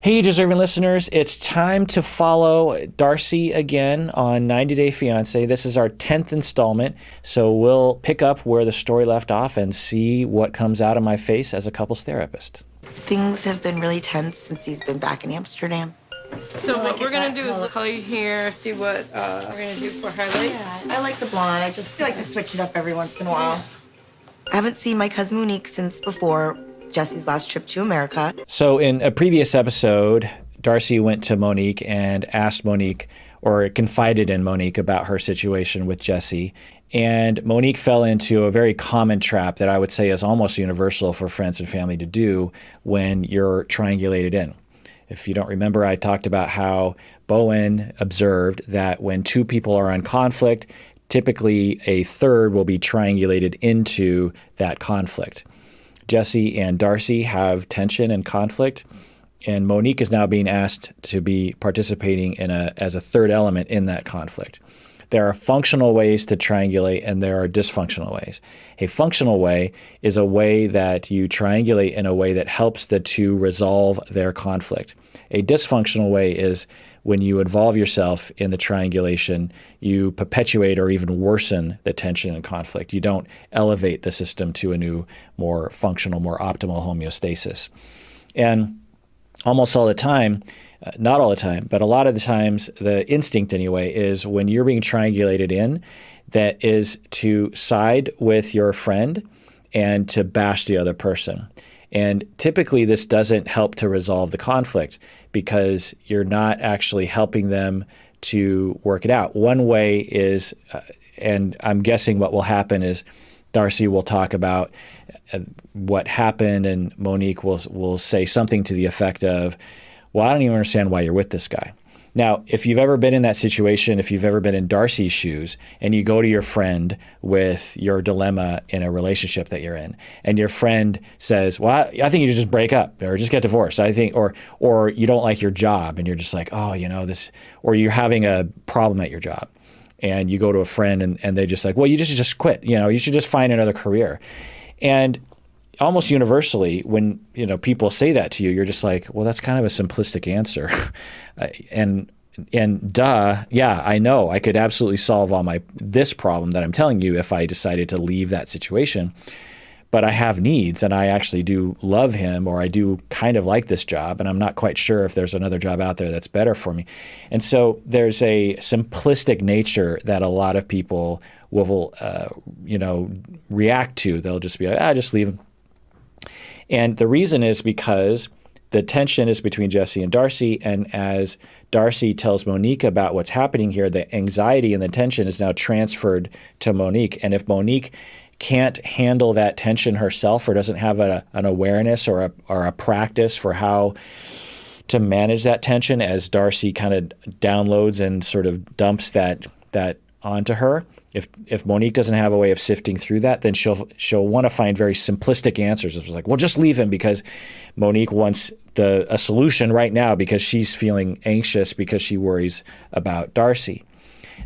Hey, deserving listeners, it's time to follow Darcey again on 90 Day Fiancé. This is our 10th installment, so we'll pick up where the story left off and see what comes out of my face as a couples therapist. Things have been really tense since he's been back in Amsterdam. So what we're gonna do is color your hair, see what we're gonna do for highlights. Yeah, I like the blonde. I just like to switch it up every once in a while. I haven't seen my cousin Monique since before Jesse's last trip to America. So in a previous episode, Darcey went to Monique and asked Monique, or confided in Monique about her situation with Jesse. And Monique fell into a very common trap that I would say is almost universal for friends and family to do when you're triangulated in. If you don't remember, I talked about how Bowen observed that when two people are in conflict, typically a third will be triangulated into that conflict. Jesse and Darcey have tension and conflict, and Monique is now being asked to be participating as a third element in that conflict. There are functional ways to triangulate, and there are dysfunctional ways. A functional way is a way that you triangulate in a way that helps the two resolve their conflict. A dysfunctional way is when you involve yourself in the triangulation, you perpetuate or even worsen the tension and conflict. You don't elevate the system to a new, more functional, more optimal homeostasis. And almost all the time, not all the time, but a lot of the times, the instinct anyway, is when you're being triangulated in, that is to side with your friend and to bash the other person. And typically this doesn't help to resolve the conflict because you're not actually helping them to work it out. One way is, and I'm guessing what will happen is Darcey will talk about what happened and Monique will say something to the effect of, well, I don't even understand why you're with this guy. Now, if you've ever been in that situation, if you've ever been in Darcey's shoes and you go to your friend with your dilemma in a relationship that you're in and your friend says, well, I think you should just break up or just get divorced. I think, or you don't like your job and you're just like, oh, you know, this, or you're having a problem at your job and you go to a friend and they just like, well, you just quit. You know, you should just find another career. And almost universally, when people say that to you, you're just like, well, that's kind of a simplistic answer, and duh, yeah, I know I could absolutely solve this problem that I'm telling you if I decided to leave that situation, but I have needs and I actually do love him or I do kind of like this job and I'm not quite sure if there's another job out there that's better for me, and so there's a simplistic nature that a lot of people will, react to. They'll just be like, just leave him. And the reason is because the tension is between Jesse and Darcey, and as Darcey tells Monique about what's happening here, the anxiety and the tension is now transferred to Monique. And if Monique can't handle that tension herself or doesn't have an awareness or a practice for how to manage that tension as Darcey kind of downloads and sort of dumps that onto her, if Monique doesn't have a way of sifting through that, then she'll want to find very simplistic answers. It's like, well, just leave him because Monique wants a solution right now because she's feeling anxious because she worries about Darcey.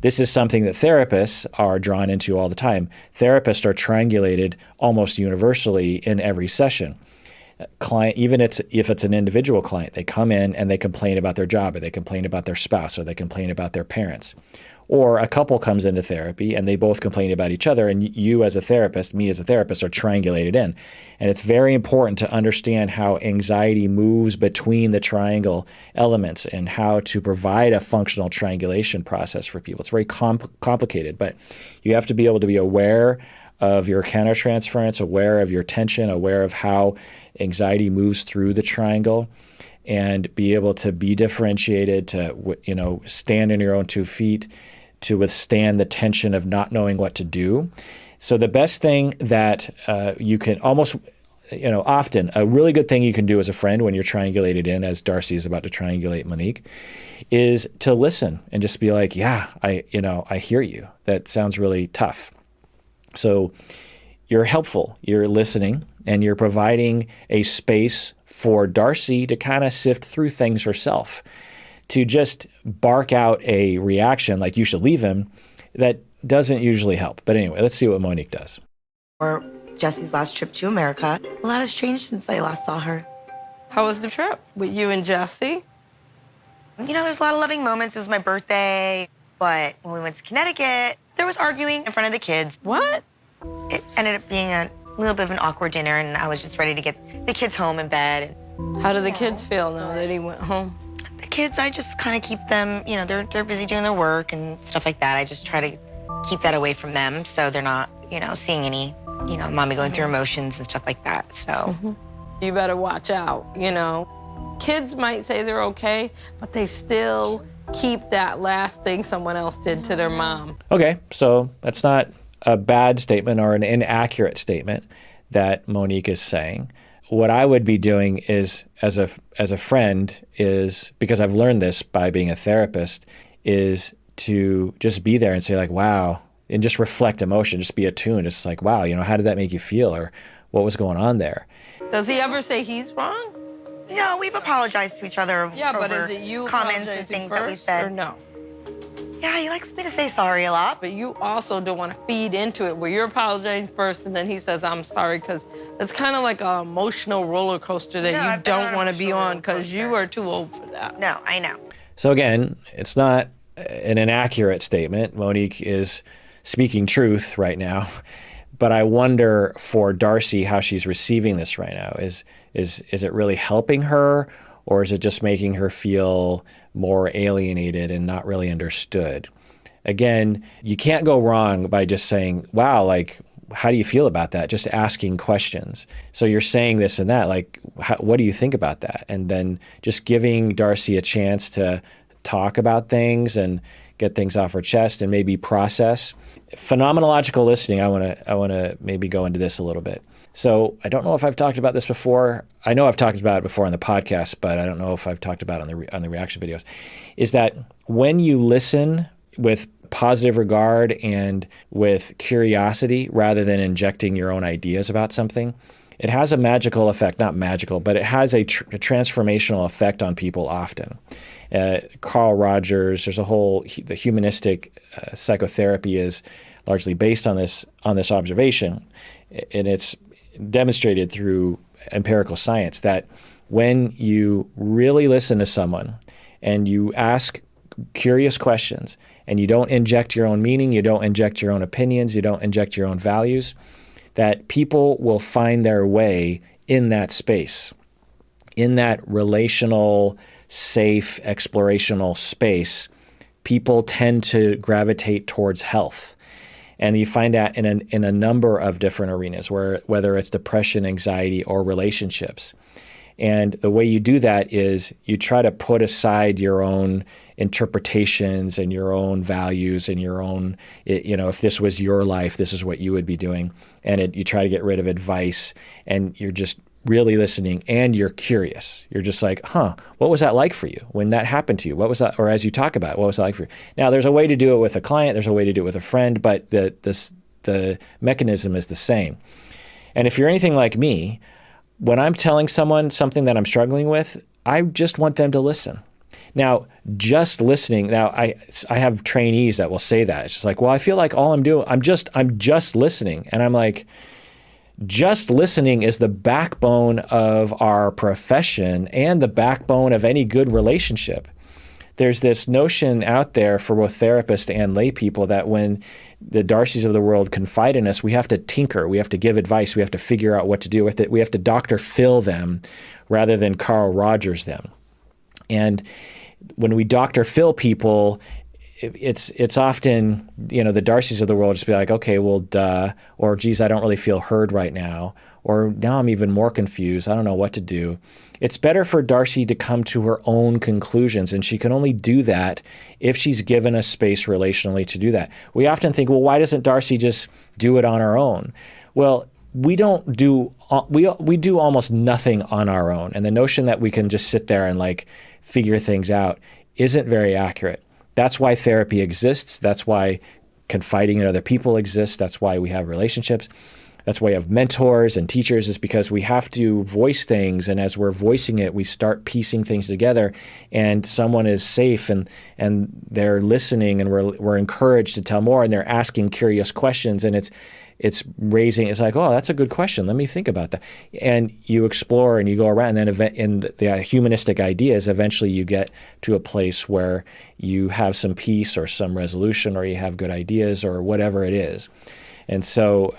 This is something that therapists are drawn into all the time. Therapists are triangulated almost universally in every session. Client, even if it's an individual client, they come in and they complain about their job or they complain about their spouse or they complain about their parents. Or a couple comes into therapy and they both complain about each other, and you as a therapist, me as a therapist, are triangulated in. And it's very important to understand how anxiety moves between the triangle elements and how to provide a functional triangulation process for people. It's very complicated, but you have to be able to be aware of your countertransference, aware of your tension, aware of how anxiety moves through the triangle, and be able to be differentiated, to stand on your own 2 feet, to withstand the tension of not knowing what to do. So the best thing that you can often, a really good thing you can do as a friend when you're triangulated in, as Darcey is about to triangulate Monique, is to listen and just be like, yeah, I hear you. That sounds really tough. So you're helpful, you're listening, and you're providing a space for Darcey to kind of sift through things herself. To just bark out a reaction like you should leave him, that doesn't usually help. But anyway, let's see what Monique does. Or Jesse's last trip to America. A lot has changed since I last saw her. How was the trip with you and Jesse? You know, there's a lot of loving moments. It was my birthday, but when we went to Connecticut, there was arguing in front of the kids. What? It ended up being a little bit of an awkward dinner, and I was just ready to get the kids home in bed. How do the kids feel now that he went home? The kids, I just kind of keep them, you know, they're busy doing their work and stuff like that. I just try to keep that away from them so they're not, you know, seeing any, you know, mommy going through emotions and stuff like that, so. You better watch out, you know. Kids might say they're okay, but they still keep that last thing someone else did to their mom. Okay, so that's not a bad statement or an inaccurate statement that Monique is saying. What I would be doing is, as a friend, is, because I've learned this by being a therapist, is to just be there and say like, wow, and just reflect emotion, just be attuned. Just like, wow, you know, how did that make you feel, or what was going on there? Does he ever say he's wrong? No, we've apologized to each other Yeah, but over is it you comments and apologizing things that we've first, said. or no? Yeah, he likes me to say sorry a lot. But you also don't want to feed into it where you're apologizing first and then he says, I'm sorry, because it's kind of like an emotional roller coaster that No, you I've been on don't an want to be emotional on roller because you coaster. are too old for that. No, I know. So again, it's not an inaccurate statement. Monique is speaking truth right now. But I wonder for Darcey how she's receiving this right now. Is it really helping her, or is it just making her feel more alienated and not really understood? Again, you can't go wrong by just saying, wow, like, how do you feel about that? Just asking questions. So you're saying this and that, like, what do you think about that? And then just giving Darcey a chance to talk about things and get things off her chest and maybe process. Phenomenological listening, I want to maybe go into this a little bit. So I don't know if I've talked about this before. I know I've talked about it before on the podcast, but I don't know if I've talked about it on the reaction videos. Is that when you listen with positive regard and with curiosity rather than injecting your own ideas about something, it has a magical effect, not magical, but it has a transformational effect on people often. Carl Rogers, there's a whole, the humanistic psychotherapy is largely based on this observation, and it's demonstrated through empirical science that when you really listen to someone and you ask curious questions and you don't inject your own meaning, you don't inject your own opinions, you don't inject your own values, that people will find their way in that space, in that relational, safe, explorational space. People tend to gravitate towards health. And you find that in a number of different arenas, whether it's depression, anxiety, or relationships. And the way you do that is you try to put aside your own interpretations and your own values and your own, if this was your life, this is what you would be doing. And you try to get rid of advice, and you're just really listening, and you're curious. You're just like, what was that like for you when that happened to you? What was that, or as you talk about it, what was that like for you? Now, there's a way to do it with a client, there's a way to do it with a friend, but the mechanism is the same. And if you're anything like me, when I'm telling someone something that I'm struggling with, I just want them to listen. Now, just listening, I have trainees that will say that. It's just like, well, I feel like all I'm doing, I'm just listening. And I'm like, just listening is the backbone of our profession and the backbone of any good relationship. There's this notion out there for both therapists and lay people that when the Darceys of the world confide in us, we have to tinker, we have to give advice, we have to figure out what to do with it, we have to Dr. Phil them rather than Carl Rogers them. And when we Dr. Phil people, it's often, the Darceys of the world just be like, okay, well, duh, or geez, I don't really feel heard right now, or now I'm even more confused, I don't know what to do. It's better for Darcey to come to her own conclusions, and she can only do that if she's given a space relationally to do that. We often think, well, why doesn't Darcey just do it on her own? Well, we do almost nothing on our own, and the notion that we can just sit there and like figure things out isn't very accurate. That's why therapy exists. That's why confiding in other people exists. That's why we have relationships. that's why you have mentors and teachers, is because we have to voice things. And as we're voicing it, we start piecing things together, and someone is safe and they're listening, and we're encouraged to tell more, and they're asking curious questions, and it's like, oh, that's a good question. Let me think about that. And you explore and you go around, and then in the humanistic ideas, eventually you get to a place where you have some peace or some resolution, or you have good ideas or whatever it is. And so,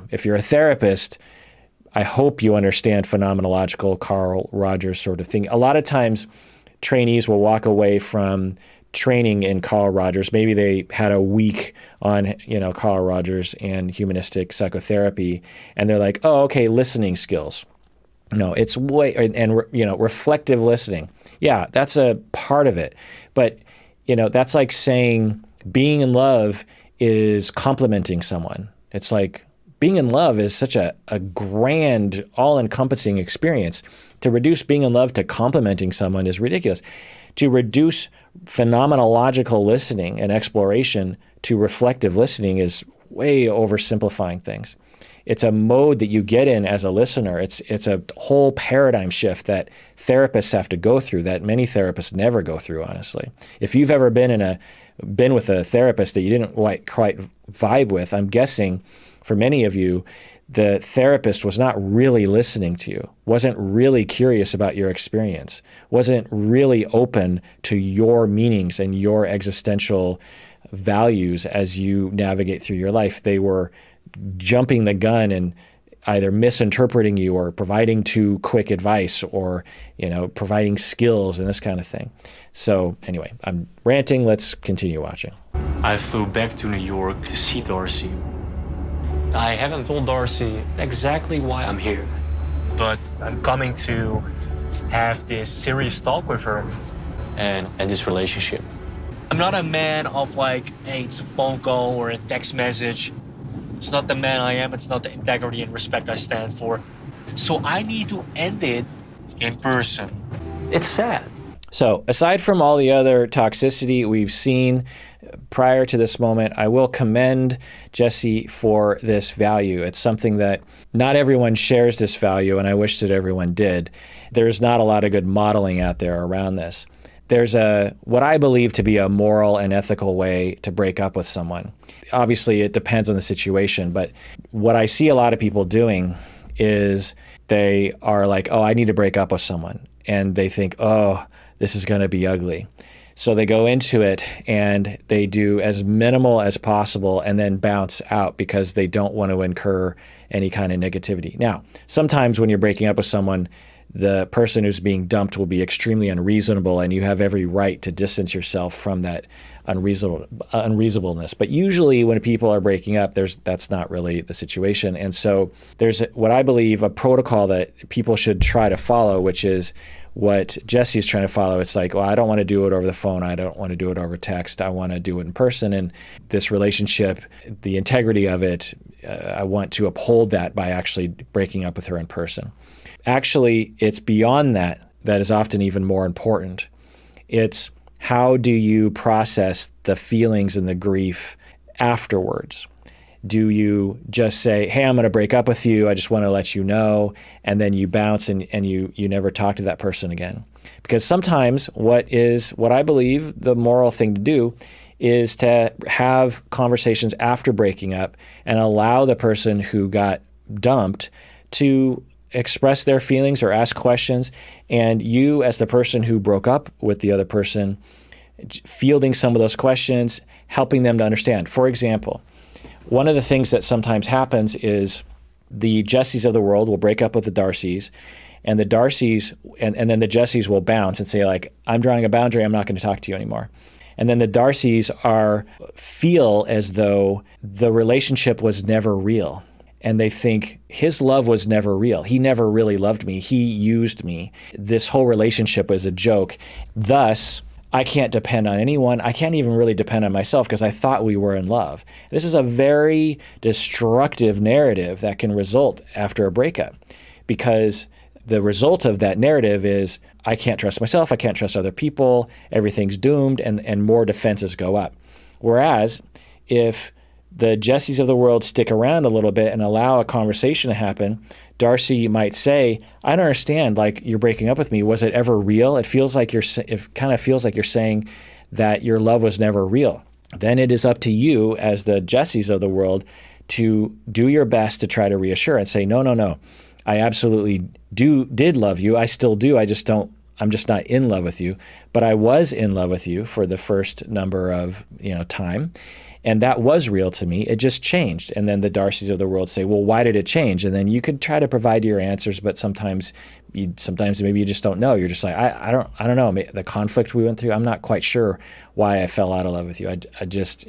if you're a therapist, I hope you understand phenomenological Carl Rogers sort of thing. A lot of times trainees will walk away from training in Carl Rogers. Maybe they had a week on, Carl Rogers and humanistic psychotherapy, and they're like, oh, okay, listening skills. No, it's reflective listening. Yeah, that's a part of it. But, that's like saying being in love is complimenting someone. It's like being in love is such a grand, all-encompassing experience. To reduce being in love to complimenting someone is ridiculous. To reduce phenomenological listening and exploration to reflective listening is way oversimplifying things. It's a mode that you get in as a listener. It's a whole paradigm shift that therapists have to go through, that many therapists never go through, honestly. If you've ever been with a therapist that you didn't quite vibe with, I'm guessing for many of you, the therapist was not really listening to you, wasn't really curious about your experience, wasn't really open to your meanings and your existential values as you navigate through your life. They were jumping the gun and either misinterpreting you or providing too quick advice or, providing skills and this kind of thing. So anyway, I'm ranting. Let's continue watching. I flew back to New York to see Darcey. I haven't told Darcey exactly why I'm here, but I'm coming to have this serious talk with her and this relationship. I'm not a man of hey, it's a phone call or a text message. It's not the man I am. It's not the integrity and respect I stand for. So I need to end it in person. It's sad. So aside from all the other toxicity we've seen prior to this moment, I will commend Jesse for this value. It's something that not everyone shares this value, and I wish that everyone did. There's not a lot of good modeling out there around this. There's what I believe to be a moral and ethical way to break up with someone. Obviously, it depends on the situation, but what I see a lot of people doing is they are like, oh, I need to break up with someone. And they think, oh, this is going to be ugly. So they go into it and they do as minimal as possible and then bounce out because they don't want to incur any kind of negativity. Now, sometimes when you're breaking up with someone, the person who's being dumped will be extremely unreasonable, and you have every right to distance yourself from that unreasonableness. But usually when people are breaking up, that's not really the situation. And so there's what I believe a protocol that people should try to follow, which is what Jesse is trying to follow. It's like, well, I don't want to do it over the phone. I don't want to do it over text. I want to do it in person. And this relationship, the integrity of it, I want to uphold that by actually breaking up with her in person. Actually, it's beyond that is often even more important. It's how do you process the feelings and the grief afterwards? Do you just say, hey, I'm going to break up with you, I just want to let you know, and then you bounce and you never talk to that person again? Because sometimes what I believe the moral thing to do is to have conversations after breaking up and allow the person who got dumped to express their feelings or ask questions, and you as the person who broke up with the other person, fielding some of those questions, helping them to understand. For example, one of the things that sometimes happens is the Jessies of the world will break up with the Darceys, and the Darceys and then the Jessies will bounce and say, like, I'm drawing a boundary, I'm not going to talk to you anymore. And then the Darceys feel as though the relationship was never real. And they think his love was never real. He never really loved me. He used me. This whole relationship was a joke. Thus, I can't depend on anyone. I can't even really depend on myself because I thought we were in love. This is a very destructive narrative that can result after a breakup, because the result of that narrative is I can't trust myself. I can't trust other people. Everything's doomed, and more defenses go up. Whereas if the Jessies of the world stick around a little bit and allow a conversation to happen, Darcey might say, I don't understand, like, you're breaking up with me. Was it ever real? It kind of feels like you're saying that your love was never real. Then it is up to you as the Jessies of the world to do your best to try to reassure and say, no. I absolutely did love you. I still do. I'm just not in love with you. But I was in love with you for the first number of, time. And that was real to me. It just changed. And then the Darcys of the world say, well, why did it change? And then you could try to provide your answers, but sometimes maybe you just don't know. You're just like, I don't know. The conflict we went through, I'm not quite sure why I fell out of love with you. I just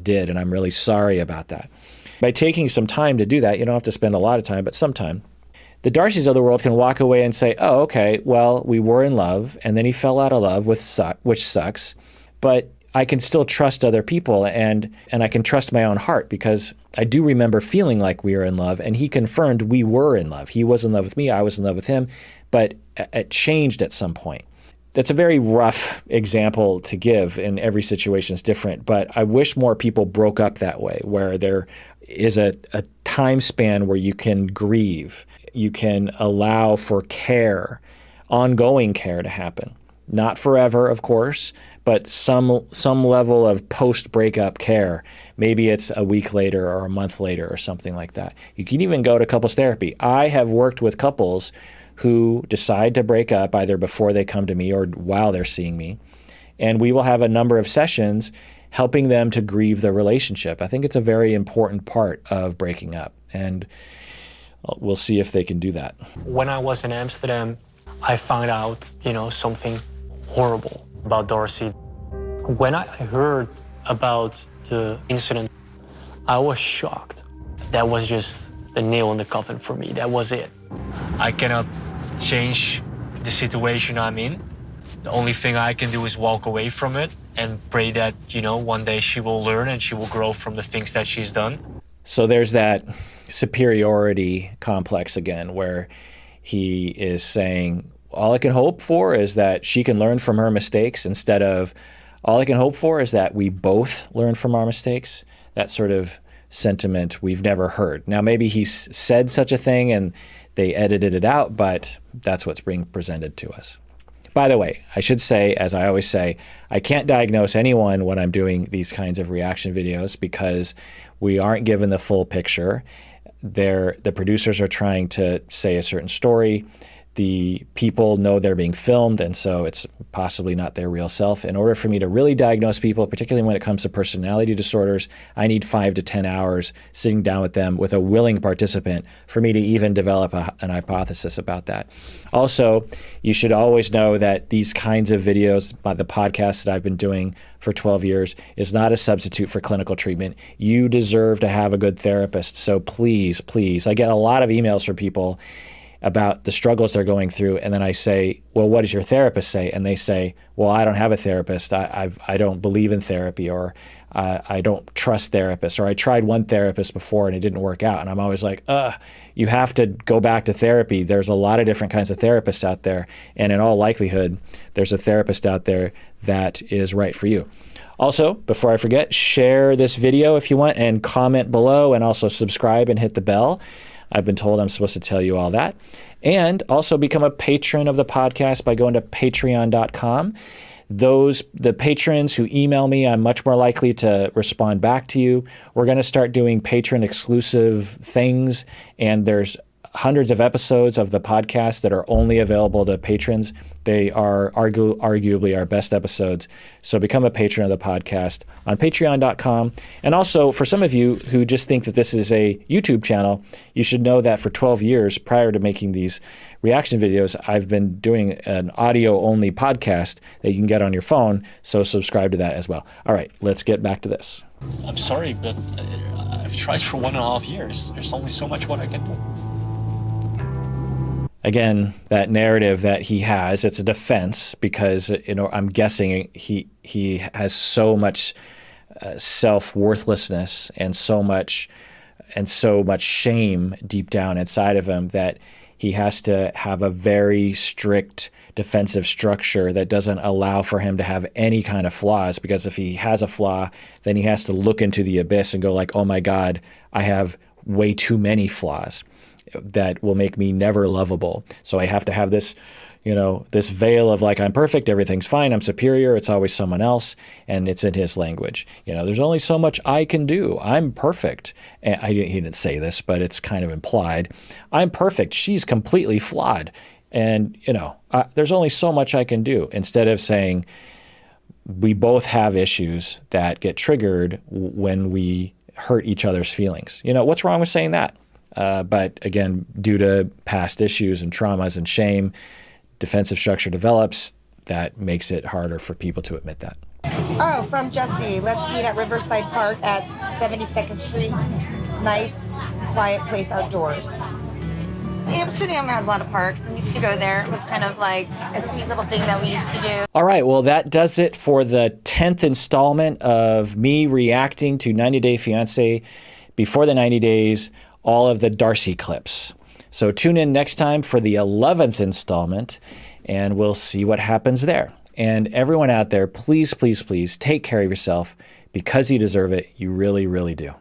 did, and I'm really sorry about that. By taking some time to do that, you don't have to spend a lot of time, but some time, the Darcys of the world can walk away and say, oh, okay, well, we were in love, and then he fell out of love, which sucks, but I can still trust other people, and I can trust my own heart, because I do remember feeling like we were in love, and he confirmed we were in love. He was in love with me, I was in love with him, but it changed at some point. That's a very rough example to give, and every situation is different, but I wish more people broke up that way, where there is a time span where you can grieve, you can allow for care, ongoing care to happen. Not forever, of course, but some level of post-breakup care. Maybe it's a week later or a month later or something like that. You can even go to couples therapy. I have worked with couples who decide to break up either before they come to me or while they're seeing me, and we will have a number of sessions helping them to grieve the relationship. I think it's a very important part of breaking up, and we'll see if they can do that. When I was in Amsterdam, I found out, something horrible about Darcey. When I heard about the incident, I was shocked. That was just the nail in the coffin for me. That was it. I cannot change the situation I'm in. The only thing I can do is walk away from it and pray that, one day she will learn and she will grow from the things that she's done. So there's that superiority complex again, where he is saying, all I can hope for is that she can learn from her mistakes, instead of all I can hope for is that we both learn from our mistakes. That sort of sentiment we've never heard. Now, maybe he's said such a thing and they edited it out, but that's what's being presented to us. By the way, I should say, as I always say, I can't diagnose anyone when I'm doing these kinds of reaction videos, because we aren't given the full picture. The producers are trying to say a certain story. The people know they're being filmed, and so it's possibly not their real self. In order for me to really diagnose people, particularly when it comes to personality disorders, I need 5 to 10 hours sitting down with them with a willing participant for me to even develop an hypothesis about that. Also, you should always know that these kinds of videos, the podcast that I've been doing for 12 years, is not a substitute for clinical treatment. You deserve to have a good therapist. So please, I get a lot of emails from people about the struggles they're going through, and then I say, well, what does your therapist say? And they say, well, I don't have a therapist. I don't believe in therapy, or I don't trust therapists, or I tried one therapist before and it didn't work out. And I'm always like, you have to go back to therapy. There's a lot of different kinds of therapists out there, and in all likelihood, there's a therapist out there that is right for you. Also, before I forget, share this video if you want, and comment below, and also subscribe and hit the bell. I've been told I'm supposed to tell you all that. And also become a patron of the podcast by going to patreon.com. The patrons who email me, I'm much more likely to respond back to you. We're going to start doing patron exclusive things, and there's hundreds of episodes of the podcast that are only available to patrons. They are arguably our best episodes. So become a patron of the podcast on patreon.com. And also, for some of you who just think that this is a YouTube channel, you should know that for 12 years prior to making these reaction videos, I've been doing an audio-only podcast that you can get on your phone. So subscribe to that as well. All right, let's get back to this. I'm sorry, but I've tried for 1.5 years. There's only so much what I can do. Again, that narrative that he has, it's a defense, because I'm guessing he has so much self-worthlessness and so much shame deep down inside of him that He has to have a very strict defensive structure that doesn't allow for him to have any kind of flaws, because if he has a flaw, then he has to look into the abyss and go like, oh my God, I have way too many flaws that will make me never lovable. So I have to have this, this veil of like, I'm perfect, everything's fine, I'm superior, it's always someone else, and it's in his language. There's only so much I can do. I'm perfect. And he didn't say this, but it's kind of implied. I'm perfect. She's completely flawed. And, there's only so much I can do, instead of saying we both have issues that get triggered when we hurt each other's feelings. What's wrong with saying that? But again, due to past issues and traumas and shame, defensive structure develops. That makes it harder for people to admit that. Oh, from Jesse. Let's meet at Riverside Park at 72nd Street. Nice, quiet place outdoors. Amsterdam has a lot of parks, and we used to go there. It was kind of like a sweet little thing that we used to do. All right, well, that does it for the 10th installment of me reacting to 90 Day Fiancé before the 90 days, all of the Darcey clips. So tune in next time for the 11th installment, and we'll see what happens there. And everyone out there, please, please, please take care of yourself, because you deserve it. You really, really do.